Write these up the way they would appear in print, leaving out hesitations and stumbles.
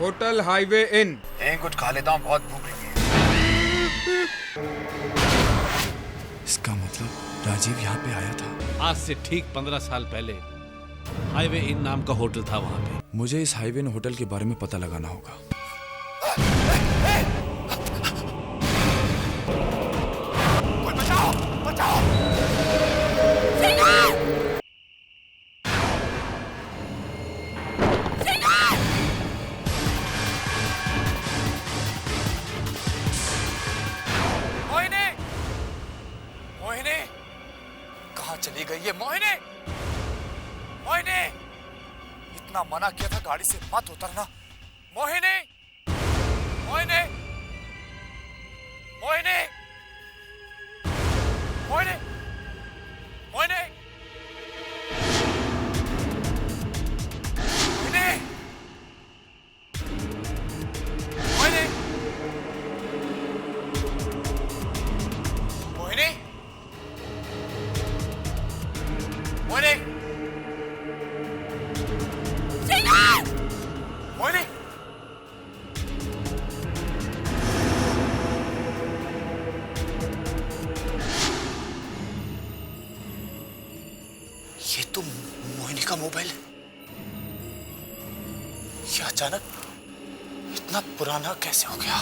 Hotel highway in. कुछ खा लेता हूँ, बहुत भूख लगी है। इसका मतलब राजीव यहाँ पे आया था। आज से ठीक 15 साल पहले हाईवे इन नाम का होटल था वहाँ पे। मुझे इस हाईवे इन होटल के बारे में पता लगाना होगा। कोई बचाओ, बचाओ। मोहिनी, मोहिनी, कहाँ चली गई ये मोहिनी? मोहिनी, इतना मना किया था गाड़ी से मत उतरना। मोहिनी, मोहिनी, मोहिनी, मोहिनी, मोहिनी, मोहिनी, मोहिनी, मोहिनी, मोहिनी, मोहिनी, ये तो मोहिनी का मोबाइल है। ये अचानक इतना पुराना कैसे हो गया?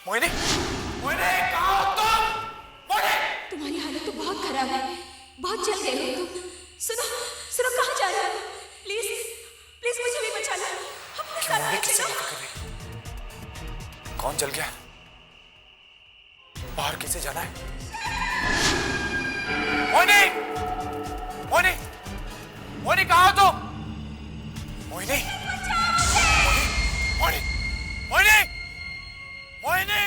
मोहिनी, मोहिनी, कहाँ हो तुम? मोहिनी! तुम्हारी हालत तो बहुत खराब है, बहुत जल गए हो तुम। सुनो, सुनो, कहाँ जा रहे हो? प्लीज, प्लीज मुझे भी बचा लो। अपने साथ मोहिनी ले किससे चलो। बातें कर रही है? कौन चल गया? बाहर किसे जाना है? मोहिनी, मोहिनी, मोहिनी, कहाँ हो तुम? मोहिनी, मोहिनी, मोहिनी, मोहिनी, मोहिनी!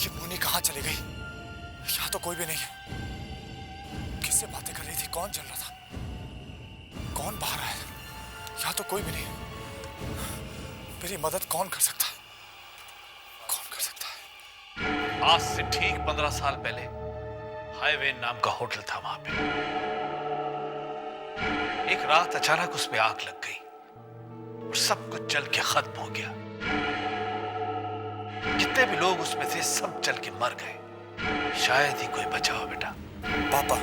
ये मोहिनी कहाँ चली गई? यहाँ तो कोई भी नहीं है। किससे बातें कर रही थी? कौन चल रहा था? कौन बाहर आया? यहाँ तो कोई भी नहीं। मेरी मदद कौन कर सकता है? कौन कर सकता है? आज से ठीक 15 साल पहले हाईवे इन नाम का होटल था वहां पे। एक रात अचानक उसमें आग लग गई और सब कुछ जल के खत्म हो गया। जितने भी लोग उसमें थे सब जल के मर गए। शायद ही कोई बचा हो बेटा। पापा,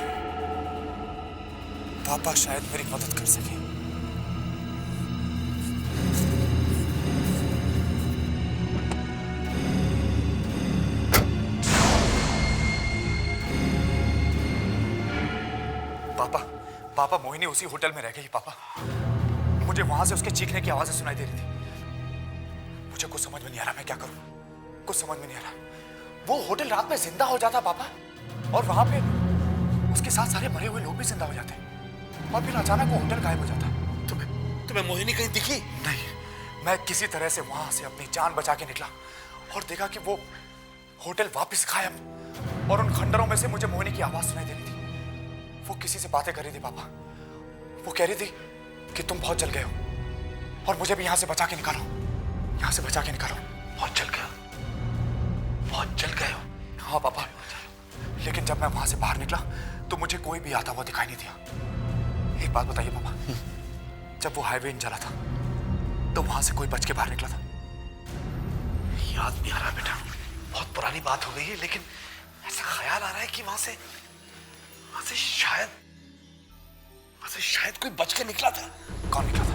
पापा शायद मेरी मदद कर सके। पापा, पापा, मोहिनी उसी होटल में रह गई। पापा, मुझे वहां से उसके चीखने की आवाजें सुनाई दे रही थी। मुझे कुछ समझ में नहीं आ रहा, मैं क्या करूं? कुछ समझ में नहीं आ रहा। वो होटल रात में जिंदा हो जाता पापा, और वहां पे उसके साथ सारे मरे हुए लोग भी जिंदा हो जाते, और फिर अचानक वो होटल गायब हो जाता। तुम्हें मोहिनी कहीं दिखी? नहीं, मैं किसी तरह से वहां से अपनी जान बचा के निकला और देखा कि वो होटल वापस गायब, और उन खंडरों में से मुझे मोहिनी की आवाज सुनाई दे रही थी। वो किसी से बातें कर रही थी पापा। वो कह रही थी कि तुम बहुत जल गए हो और मुझे भी यहां से बचा के निकालो, यहां से बचा के निकालो। बहुत जल गया, बहुत जल गए हो। हाँ पापा, लेकिन जब मैं वहां से बाहर निकला तो मुझे कोई भी आता हुआ दिखाई नहीं दिया। एक बात बताइए पापा, जब वो हाईवे इन चला था तो वहां से कोई बच के बाहर निकला था? याद नहीं आ रहा बेटा, बहुत पुरानी बात हो गई है, लेकिन ऐसा ख्याल आ रहा है कि वहां से शायद कोई बच के निकला था। कौन निकला था?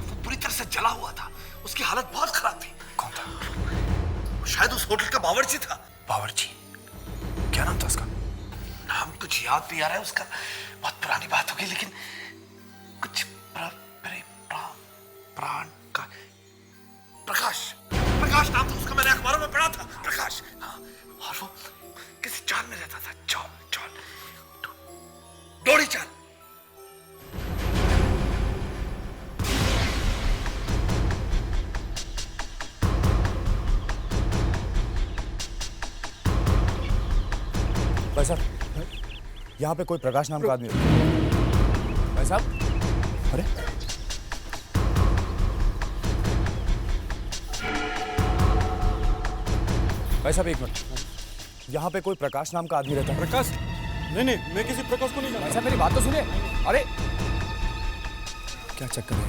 वो पूरी तरह से जला हुआ था, उसकी हालत बहुत खराब थी। कौन था? शायद उस होटल का बावर्ची था। बावर्ची? क्या नाम था उसका? नाम कुछ याद नहीं आ रहा है उसका, बहुत पुरानी बात हो गई, लेकिन कुछ प्राण का प्रकाश नाम था उसका। मैंने अखबारों में पढ़ा था, प्रकाश। हाँ, और वो किसी चाल में रहता था, चाल डोरी चाल। भाई साहब, यहाँ पे कोई प्रकाश नाम का आदमी है। भाई साहब, अरे भाई भाई साहब एक मिनट, यहाँ पे कोई प्रकाश नाम का आदमी रहता है? प्रकाश? नहीं, मैं किसी प्रकाश को नहीं जानता। भाई साहब मेरी बात तो सुनिए। अरे क्या चक्कर है?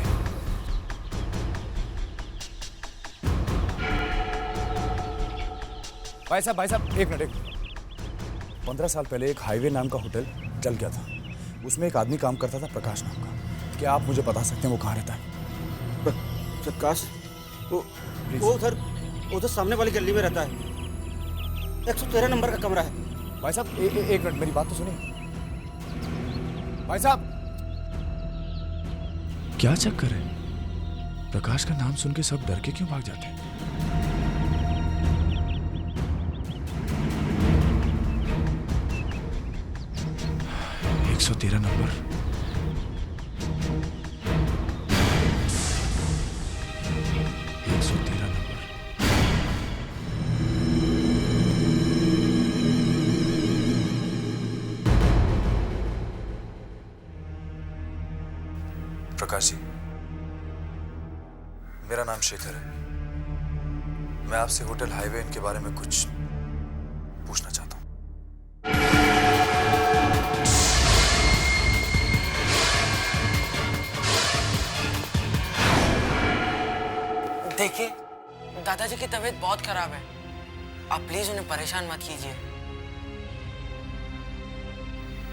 भाई साहब एक मिनट। 15 साल पहले एक हाईवे नाम का होटल चल गया था, उसमें एक आदमी काम करता था प्रकाश नाम का। क्या आप मुझे बता सकते हैं वो कहाँ रहता है? प्रकाश वो उधर सामने वाली गली में रहता है। 113 नंबर का कमरा है। भाई साहब एक मिनट, मेरी बात तो सुनिए। भाई साहब क्या चक्कर है? प्रकाश का नाम सुन के सब डर के क्यों भाग जाते हैं? तेरा नंबर। प्रकाश जी, मेरा नाम शेखर है। मैं आपसे होटल हाईवे इनके बारे में कुछ पूछना चाहता हूँ। देखिए, दादाजी की तबीयत बहुत खराब है। आप प्लीज उन्हें परेशान मत कीजिए।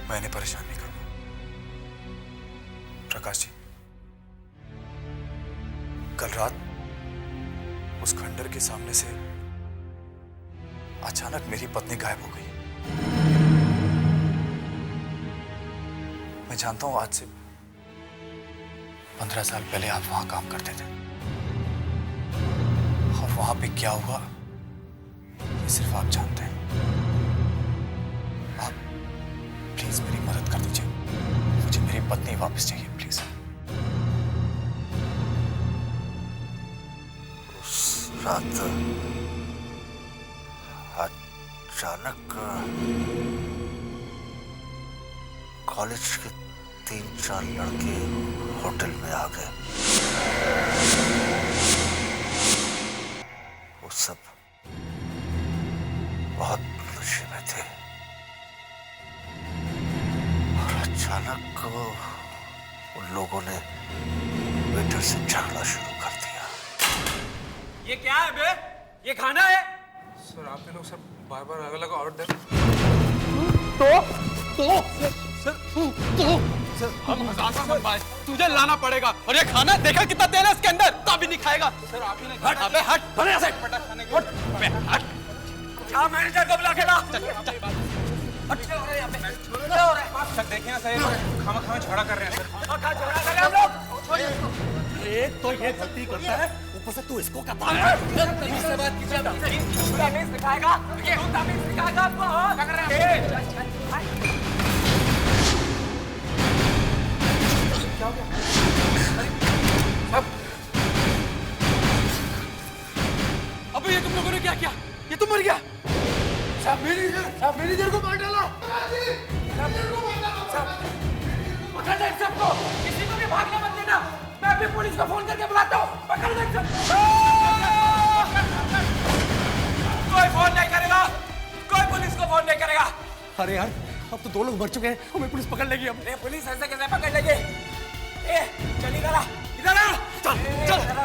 मैं इन्हें परेशान नहीं करूंगा। प्रकाश जी, कल रात उस खंडर के सामने से अचानक मेरी पत्नी गायब हो गई। मैं जानता हूं आज से 15 साल पहले आप वहां काम करते थे, और वहां पे क्या हुआ ये सिर्फ आप जानते हैं। आप प्लीज मेरी मदद कर दीजिए, मुझे मेरी पत्नी वापस चाहिए प्लीज। उस रात अचानक कॉलेज के 3-4 लड़के होटल में आ गए। वो सब बहुत नशे में थे और अचानक उन लोगों ने वेटर से झगड़ा शुरू कर दिया। ये क्या है बे? ये खाना है? सर आपने लोग सब बार-बार अलग-अलग ऑर्डर। हम हजाम मत भाई, तुझे लाना पड़ेगा। और ये खाना देखा कितना तेल है इसके अंदर, तभी नहीं खाएगा। सर आप ही नहीं। हट अबे हट, बने से हट अबे हट। क्या मैनेजर को बुला के ला। हट सर, देखिए ना सर, खामा झगड़ा कर रहे हैं सर। क्या झगड़ा कर रहे हैं हम लोग? एक तो ये गलती करता है, ऊपर से तू इसको क्या बात से बात कीजिए। तमीज सिखाएगा, ये तमीज सिखाएगा आपको। क्या कर रहे हैं? क्या हो गया? अबे ये तुम लोगों ने क्या किया? ये तो मर गया। साहब मैनेजर को मार डाला। पकड़ ले सबको, किसी को भी भागने मत देना। मैं अभी पुलिस को फोन करके बुलाता हूँ। पकड़ ले सबको। कोई फोन नहीं करेगा, कोई पुलिस को फोन नहीं करेगा। अरे यार, अब तो 2 लोग मर चुके हैं, हमें पुलिस पकड़ लेगी। अब पुलिस ऐसे कैसे पकड़ लेगी? चल इधर आ, इधर आ।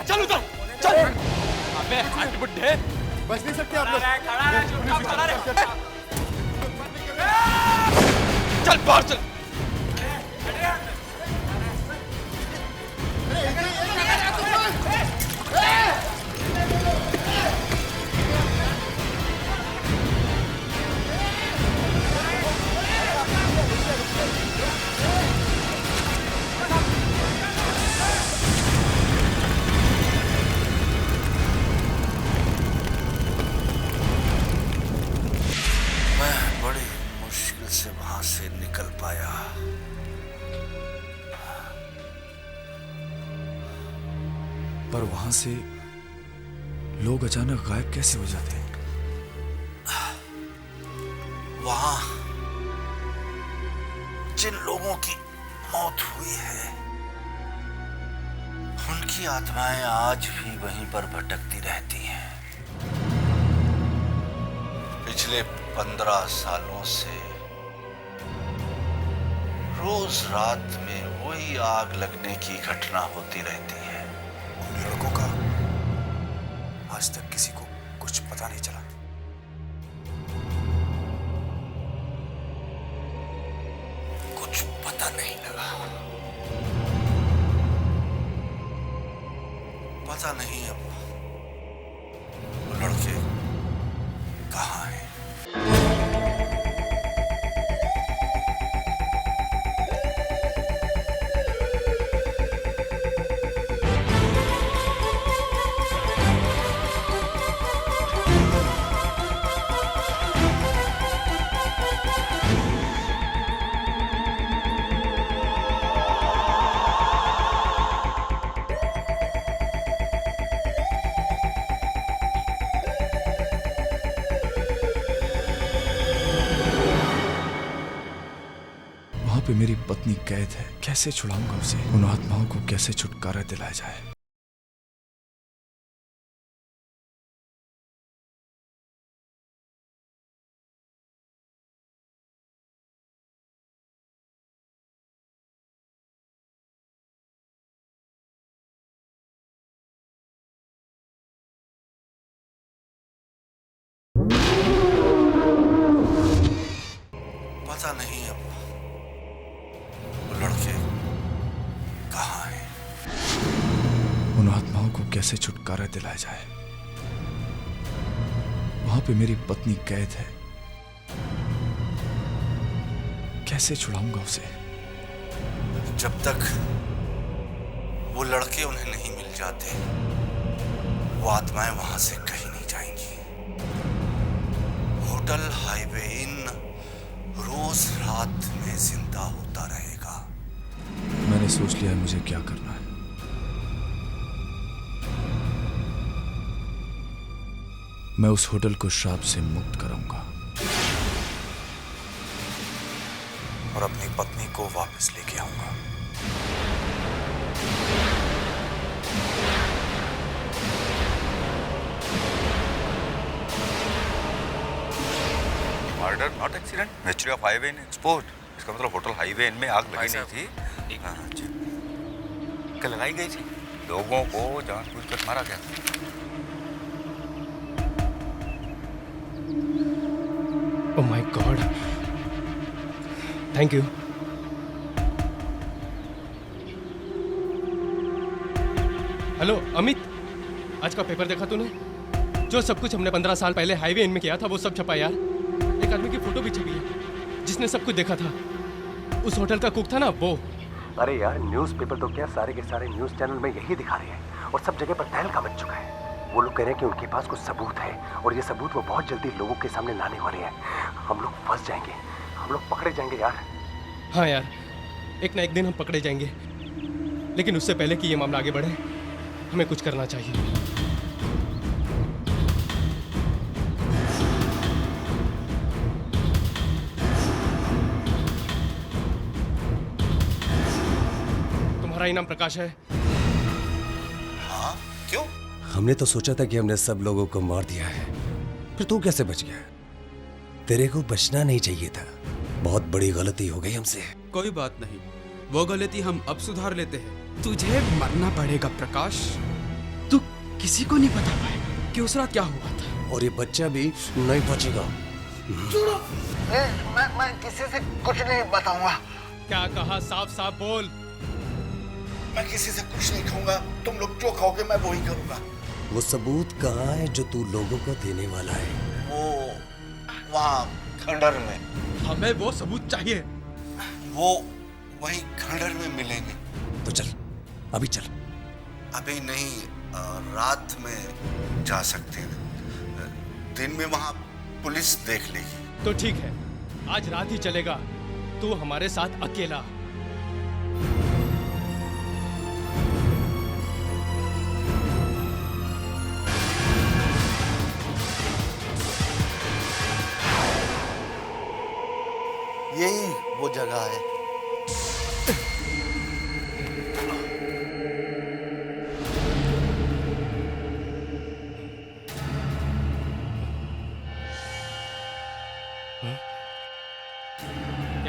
चल उधर चल। अबे हट बुड्ढे, बच नहीं सकते आप लोग। खड़ा रहे, चुपचाप खड़ा रहे। चल बाहर चल। से वहां से निकल पाया। पर वहां से लोग अचानक गायब कैसे हो जाते हैं? वहां जिन लोगों की मौत हुई है, उनकी आत्माएं आज भी वहीं पर भटकती रहती हैं। पिछले 15 सालों से रोज रात में वही आग लगने की घटना होती रहती है। उन लड़कों का आज तक किसी को कुछ पता नहीं चला। कुछ पता नहीं लगा। पता नहीं अब वो लड़के कहाँ हैं। वहां पे मेरी पत्नी कैद है, कैसे छुड़ाऊंगा उसे? उन आत्माओं को कैसे छुटकारा दिलाया जाए? पता नहीं अब वो लड़के कहाँ हैं। उन आत्माओं को कैसे छुटकारा दिलाया जाए? वहां पे मेरी पत्नी कैद है, कैसे छुड़ाऊंगा उसे? जब तक वो लड़के उन्हें नहीं मिल जाते, वो आत्माएं वहां से कहीं नहीं जाएंगी। होटल हाईवे इन रोज रात में जिंदा होता रहेगा। मैंने सोच लिया है मुझे क्या करना है। मैं उस होटल को श्राप से मुक्त कराऊंगा और अपनी पत्नी को वापस लेके आऊंगा। Murder not accident, mystery of highway in export. इसका मतलब होटल हाईवे इन में आग लगी नहीं थी। हाँ, अच्छा। क्या लगाई गई थी? लोगों को जानबूझकर मारा गया। Oh my God, thank you. Hello Amit, आज का पेपर देखा तूने? जो सब कुछ हमने 15 साल पहले हाईवे इन में किया था वो सब छपा यार। एक आदमी की फोटो भी छपी है जिसने सब कुछ देखा था। उस होटल का कुक था ना वो। अरे यार, न्यूज़पेपर तो क्या, सारे के सारे न्यूज़ चैनल में यही दिखा रहे हैं और सब जगह पर तहलका मच चुका है। वो लोग कह रहे हैं कि उनके पास कुछ सबूत है और ये सबूत वो बहुत जल्दी लोगों के सामने लाने वाले हैं। हम लोग फंस जाएंगे, हम लोग पकड़े जाएंगे यार। हाँ यार, एक ना एक दिन हम पकड़े जाएंगे, लेकिन उससे पहले कि ये मामला आगे बढ़े हमें कुछ करना चाहिए। तुम्हारा ही नाम प्रकाश है? हाँ, क्यों? हमने तो सोचा था कि हमने सब लोगों को मार दिया है, फिर तू कैसे बच गया? तेरे को बचना नहीं चाहिए था। बहुत बड़ी गलती हो गई हमसे। कोई बात नहीं, वो गलती हम अब सुधार लेते हैं। तुझे मरना पड़ेगा प्रकाश। तू किसी को नहीं बता पाएगा कि उस रात क्या हुआ था। और ये बच्चा भी नहीं बचेगा। मैं किसी से कुछ नहीं बताऊंगा। क्या कहा? साफ साफ बोल। मैं किसी से कुछ नहीं खाऊंगा। तुम लोग जो खाओगे मैं वही करूंगा। वो सबूत कहाँ है जो तू लोगों को देने वाला है? वो वहाँ खंडर में। हमें वो सबूत चाहिए। वो वही खंडर में मिलेंगे। तो चल, अभी चल। अभी नहीं, रात में जा सकते हैं। दिन में वहाँ पुलिस देख लेगी। तो ठीक है, आज रात ही चलेगा। तू हमारे साथ अकेला। यही वो जगह है।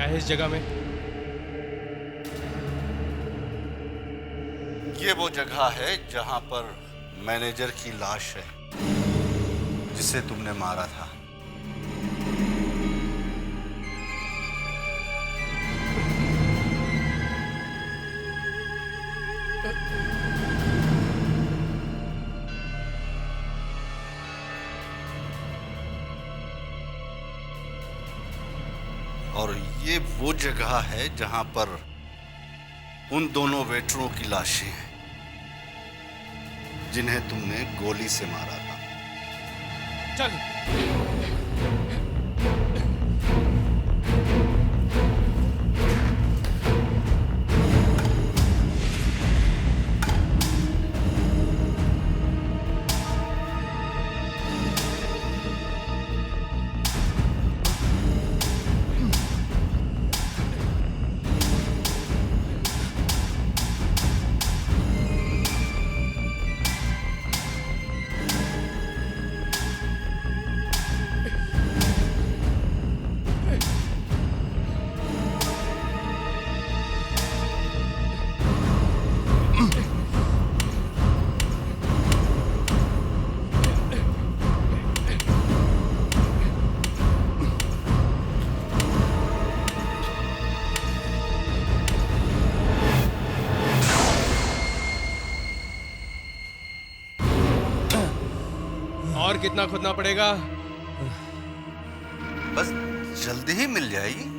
है इस जगह में? ये वो जगह है जहां पर मैनेजर की लाश है जिसे तुमने मारा था। और ये वो जगह है जहां पर उन दोनों वेटरों की लाशें हैं जिन्हें तुमने गोली से मारा था। चल। और कितना खोदना पड़ेगा? बस जल्दी ही मिल जाएगी।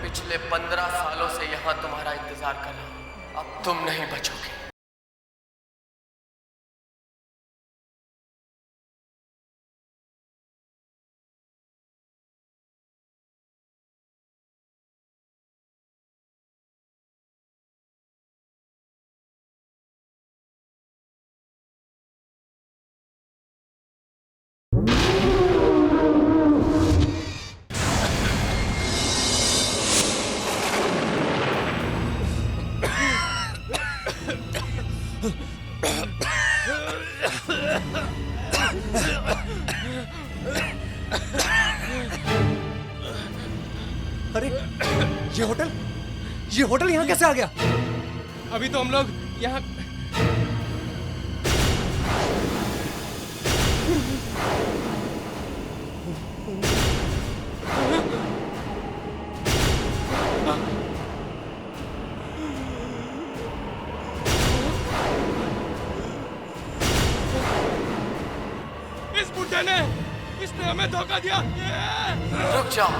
पिछले 15 सालों से यहां तुम्हारा इंतजार कर रहा हूं। अब तुम नहीं बचोगे। अरे ये होटल यहाँ कैसे आ गया? अभी तो हम लोग यहाँ इस बुड्ढे ने इसने हमें धोखा दिया। रुक जाओ।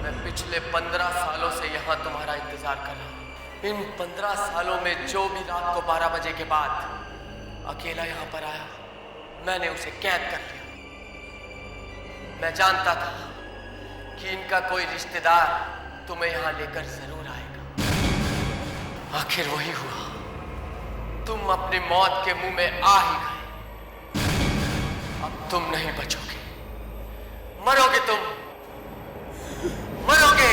मैं पिछले 15 सालों से यहाँ तुम्हारा इंतजार कर रहा हूँ। इन 15 सालों में जो भी रात को 12 बजे के बाद अकेला यहाँ पर आया, मैंने उसे कैद कर लिया। मैं जानता था कि इनका कोई रिश्तेदार तुम्हें यहाँ लेकर जरूर आएगा। आखिर वही हुआ। तुम अपनी मौत के मुंह में आ ही गए। अब तुम नहीं बचोगे। मरोगे तुम, मरोगे।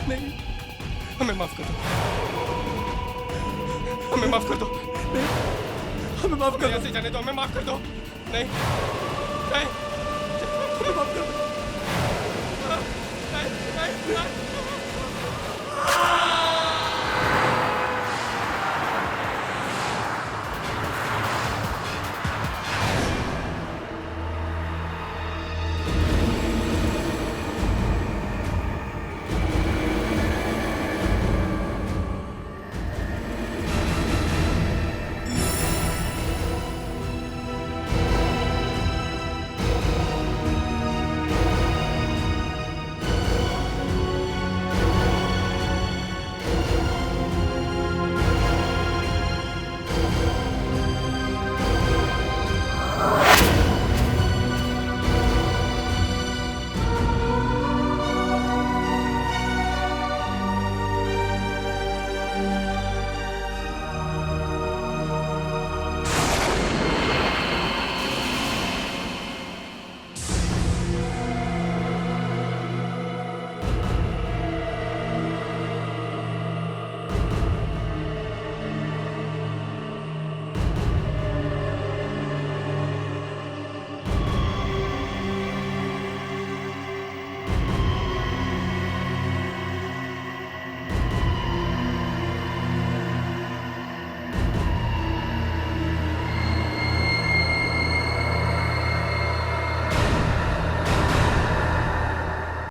नहीं, हमें माफ कर दो। हमें माफ कर दो। नहीं, हमें माफ कर दो। ऐसे जाने दो, हमें माफ कर दो। नहीं, नहीं, हमें माफ कर दो। नहीं, नहीं, नहीं।